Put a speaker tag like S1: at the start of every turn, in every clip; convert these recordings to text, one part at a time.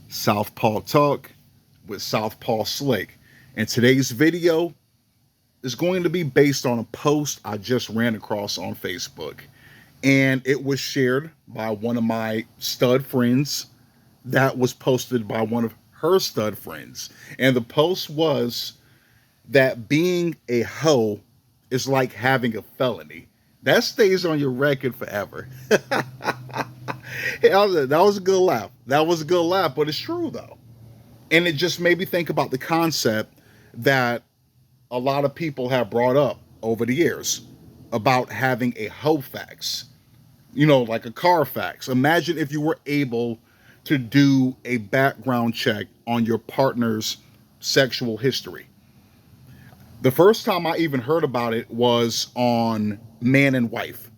S1: Southpaw Talk with Southpaw Slick. And today's video is going to be based on a post I just ran across on Facebook. And it was shared by one of my stud friends that was posted by one of her stud friends. And the post was that being a hoe is like having a felony. That stays on your record forever. That was a good laugh. That was a good laugh, but it's true though. And it just made me think about the concept that a lot of people have brought up over the years about having a hoe fax, like a Carfax. Imagine if you were able to do a background check on your partner's sexual history. The first time I even heard about it was on Man and Wife.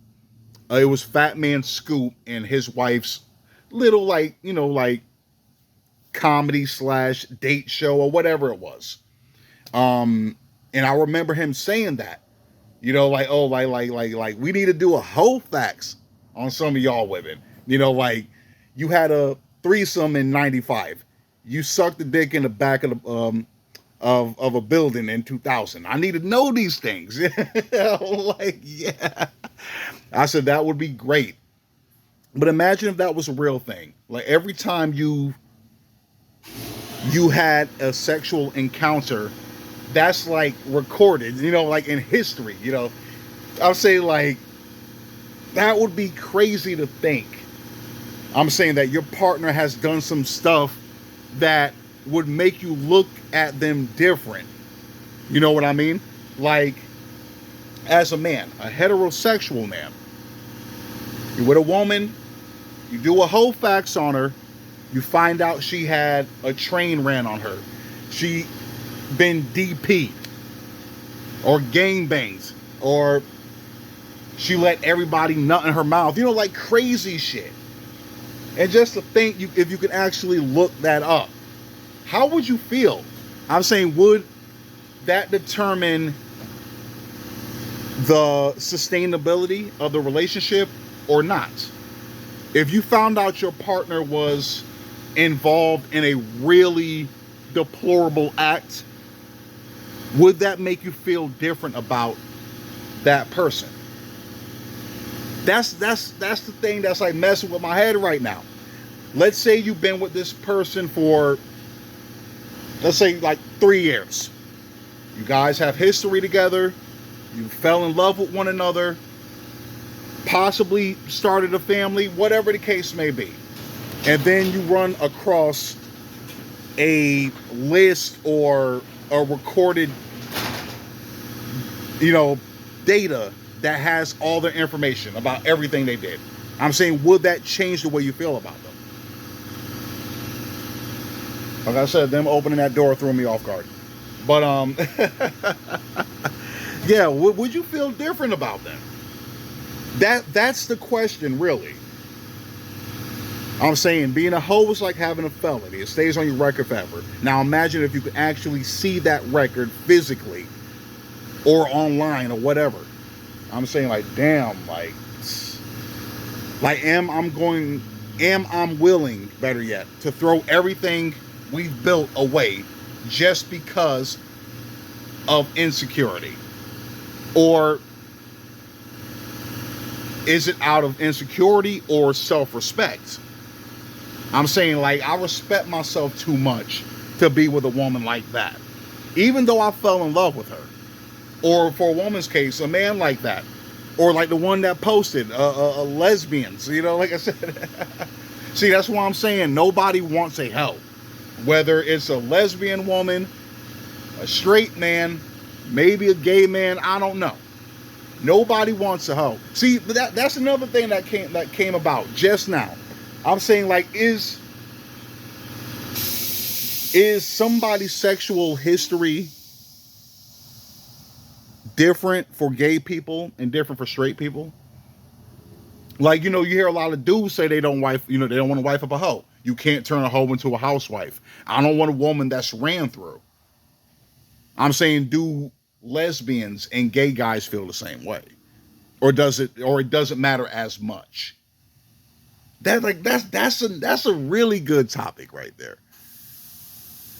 S1: It was Fat Man Scoop and his wife's little comedy slash date show or whatever it was. And I remember him saying that, we need to do a hoe fax on some of y'all women. You had a threesome in '95. You sucked the dick in the back of the of a building in 2000. I need to know these things. Yeah. I said that would be great. But imagine if that was a real thing. Like every time you had a sexual encounter, that's like recorded, like in history, I'll say like that would be crazy to think. I'm saying that your partner has done some stuff that would make you look at them different. You know what I mean? Like, as a man, a heterosexual man, you're with a woman, you do a hoe fax on her, you find out she had a train ran on her, she been DP'd, or gangbangs, or she let everybody nut in her mouth, like crazy shit. And just to think, if you could actually look that up, how would you feel? I'm saying, would that determine the sustainability of the relationship or not? If you found out your partner was involved in a really deplorable act, would that make you feel different about that person? That's the thing that's like messing with my head right now. Let's say you've been with this person for, let's say, like 3 years. You guys have history together. You fell in love with one another. Possibly started a family, whatever the case may be. And then you run across a list or a recorded, data that has all their information about everything they did. I'm saying, would that change the way you feel about them? Like I said, them opening that door threw me off guard. But yeah, would you feel different about them? That's the question, really. I'm saying being a hoe is like having a felony. It stays on your record forever. Now imagine if you could actually see that record physically or online or whatever. I'm saying, like, damn, am I willing, better yet, to throw everything we've built away just because of insecurity? Or is it out of insecurity or self-respect? I'm saying, like, I respect myself too much to be with a woman like that, even though I fell in love with her. Or for a woman's case, a man like that. Or like the one that posted, lesbians, like I said. See, that's why I'm saying nobody wants a hoe. Whether it's a lesbian woman, a straight man, maybe a gay man, I don't know. Nobody wants a hoe. See, that's another thing that came about just now. I'm saying, like, is somebody's sexual history different for gay people and different for straight people? Like, you hear a lot of dudes say they don't want to wife up a hoe. You can't turn a hoe into a housewife. I don't want a woman that's ran through. I'm saying, do lesbians and gay guys feel the same way? Or it doesn't matter as much? That's a really good topic right there.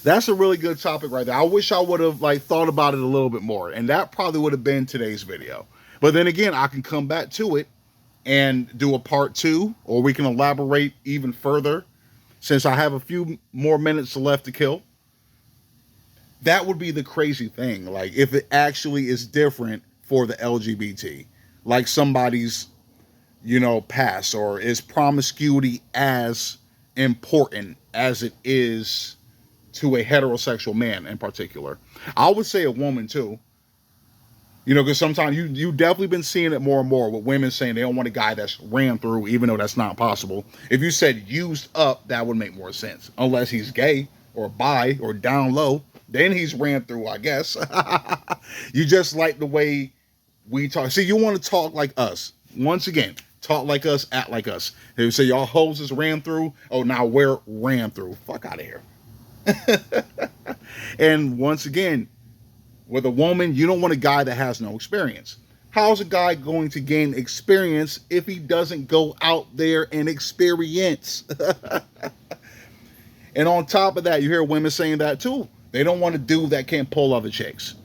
S1: That's a really good topic right there. I wish I would have like thought about it a little bit more, and that probably would have been today's video. But then again, I can come back to it and do a part two, or we can elaborate even further since I have a few more minutes left to kill. That would be the crazy thing. Like if it actually is different for the LGBT, like somebody's, past, or is promiscuity as important as it is to a heterosexual man in particular. I would say a woman too. Because sometimes you definitely been seeing it more and more with women saying they don't want a guy that's ran through, even though that's not possible. If you said used up, that would make more sense. Unless he's gay or bi or down low, then he's ran through, I guess. You just like the way we talk. See, you want to talk like us. Once again, talk like us, act like us. They say y'all hoses ran through. Oh, now we're ran through. Fuck out of here. And once again, with a woman, you don't want a guy that has no experience. How's a guy going to gain experience if he doesn't go out there and experience? And on top of that, you hear women saying that too. They don't want a dude that can't pull other chicks.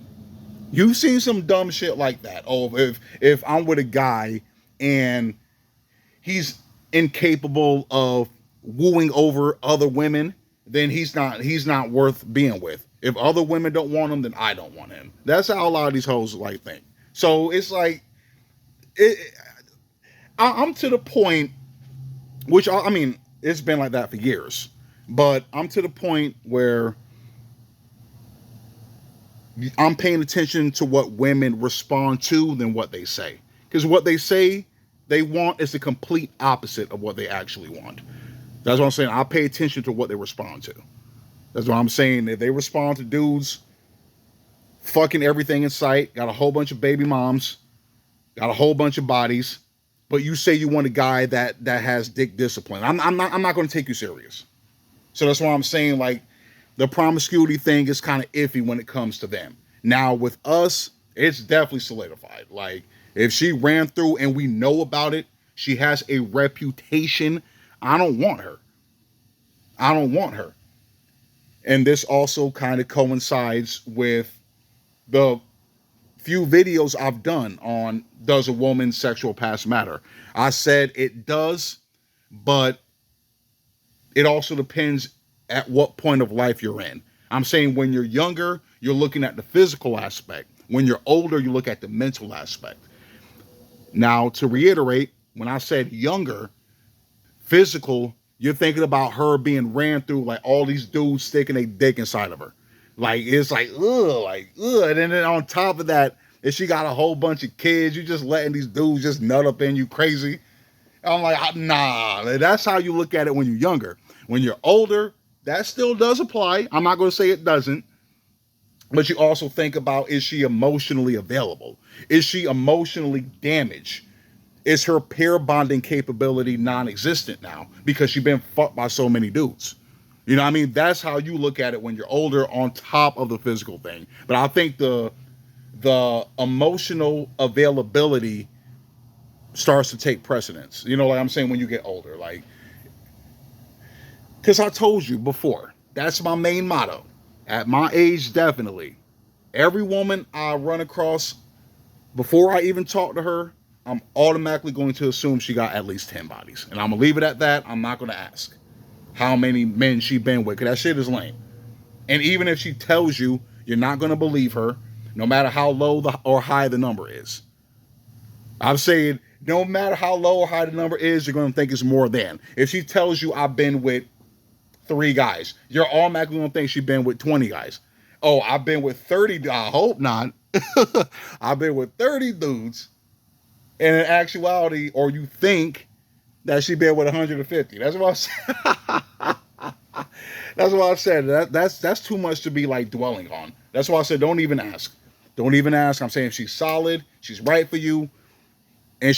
S1: You've seen some dumb shit like that. Oh, if I'm with a guy and he's incapable of wooing over other women, then he's not worth being with. If other women don't want him, then I don't want him. That's how a lot of these hoes like think. So it's like, I'm to the point, which I mean, it's been like that for years, but I'm to the point where I'm paying attention to what women respond to than what they say. Because what they say they want is the complete opposite of what they actually want. That's what I'm saying. I pay attention to what they respond to. That's what I'm saying. If they respond to dudes fucking everything in sight, got a whole bunch of baby moms, got a whole bunch of bodies, but you say you want a guy that has dick discipline, I'm not going to take you serious. So that's why I'm saying, like, the promiscuity thing is kind of iffy when it comes to them. Now with us, it's definitely solidified. Like if she ran through and we know about it, she has a reputation. I don't want her. I don't want her. And this also kind of coincides with the few videos I've done on does a woman's sexual past matter. I said it does, but it also depends at what point of life you're in. I'm saying when you're younger, you're looking at the physical aspect. When you're older, you look at the mental aspect. Now, to reiterate, when I said younger, physical, you're thinking about her being ran through, like all these dudes sticking a dick inside of her. Like, it's like, ugh. And then on top of that, if she got a whole bunch of kids, you just letting these dudes just nut up in you crazy. I'm like, nah, that's how you look at it when you're younger. When you're older, that still does apply. I'm not going to say it doesn't. But you also think about, is she emotionally available? Is she emotionally damaged? Is her pair bonding capability non-existent now because she's been fucked by so many dudes? You know what I mean? That's how you look at it when you're older on top of the physical thing. But I think the emotional availability starts to take precedence. You know, like I'm saying, when you get older, like, because I told you before, that's my main motto. At my age, definitely. Every woman I run across, before I even talk to her, I'm automatically going to assume she got at least 10 bodies. And I'm going to leave it at that. I'm not going to ask how many men she been with, because that shit is lame. And even if she tells you, you're not going to believe her, no matter how low or high the number is. I'm saying, no matter how low or high the number is, you're going to think it's more than. If she tells you, I've been with 3 guys, you're automatically going to think she's been with 20 guys. Oh, I've been with 30. I hope not. I've been with 30 dudes. And in actuality, or you think that she been with 150. That's what I said. That's what I said. That's too much to be like dwelling on. That's why I said don't even ask. Don't even ask. I'm saying if she's solid, she's right for you, and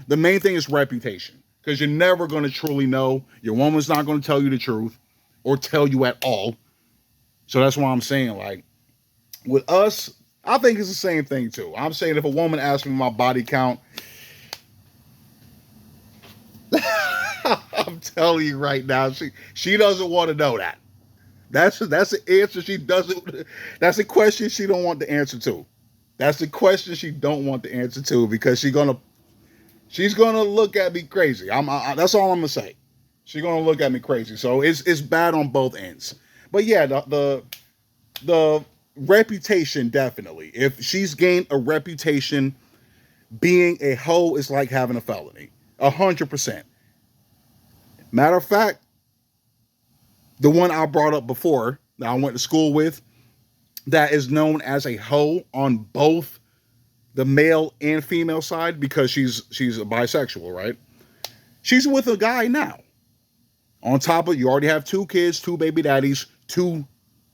S1: the main thing is reputation. Because you're never going to truly know. Your woman's not going to tell you the truth or tell you at all. So that's why I'm saying, like, with us, I think it's the same thing too. I'm saying if a woman asks me my body count, I'm telling you right now, she doesn't want to know that. That's the answer she doesn't. That's a question she don't want the answer to. That's the question she don't want the answer to because she's gonna look at me crazy. That's all I'm gonna say. She's gonna look at me crazy. So it's bad on both ends. But yeah, the reputation definitely. If she's gained a reputation, being a hoe is like having a felony. 100%. Matter of fact, the one I brought up before that I went to school with, that is known as a hoe on both the male and female side because she's a bisexual, right? She's with a guy now. On top of, you already have 2 kids, 2 baby daddies, 2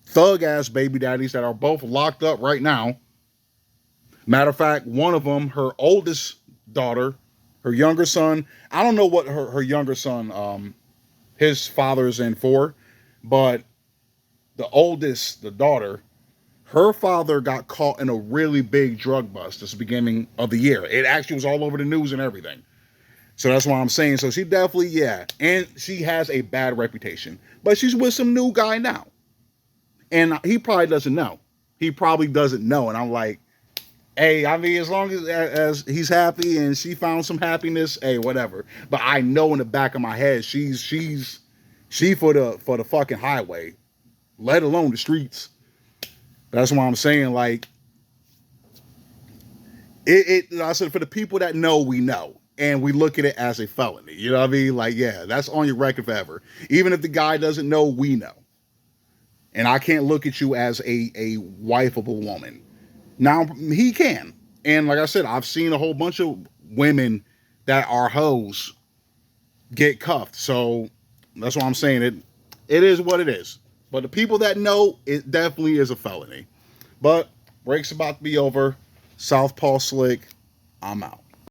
S1: thug ass baby daddies that are both locked up right now. Matter of fact, one of them, her oldest daughter, her younger son, I don't know what her younger son, his father's in for, but the oldest, the daughter, her father got caught in a really big drug bust this beginning of the year. It actually was all over the news and everything. So that's why I'm saying. So she definitely, yeah. And she has a bad reputation. But she's with some new guy now. And he probably doesn't know. He probably doesn't know. And I'm like, hey, I mean, as long as he's happy and she found some happiness, hey, whatever. But I know in the back of my head, she for the fucking highway, let alone the streets. That's why I'm saying, like, I said, for the people that know, we know. And we look at it as a felony. You know what I mean? Like, yeah, that's on your record forever. Even if the guy doesn't know, we know. And I can't look at you as a wife of a woman. Now, he can. And like I said, I've seen a whole bunch of women that are hoes get cuffed. So that's why I'm saying it is what it is. But the people that know, it definitely is a felony. But break's about to be over. Southpaw Slick, I'm out.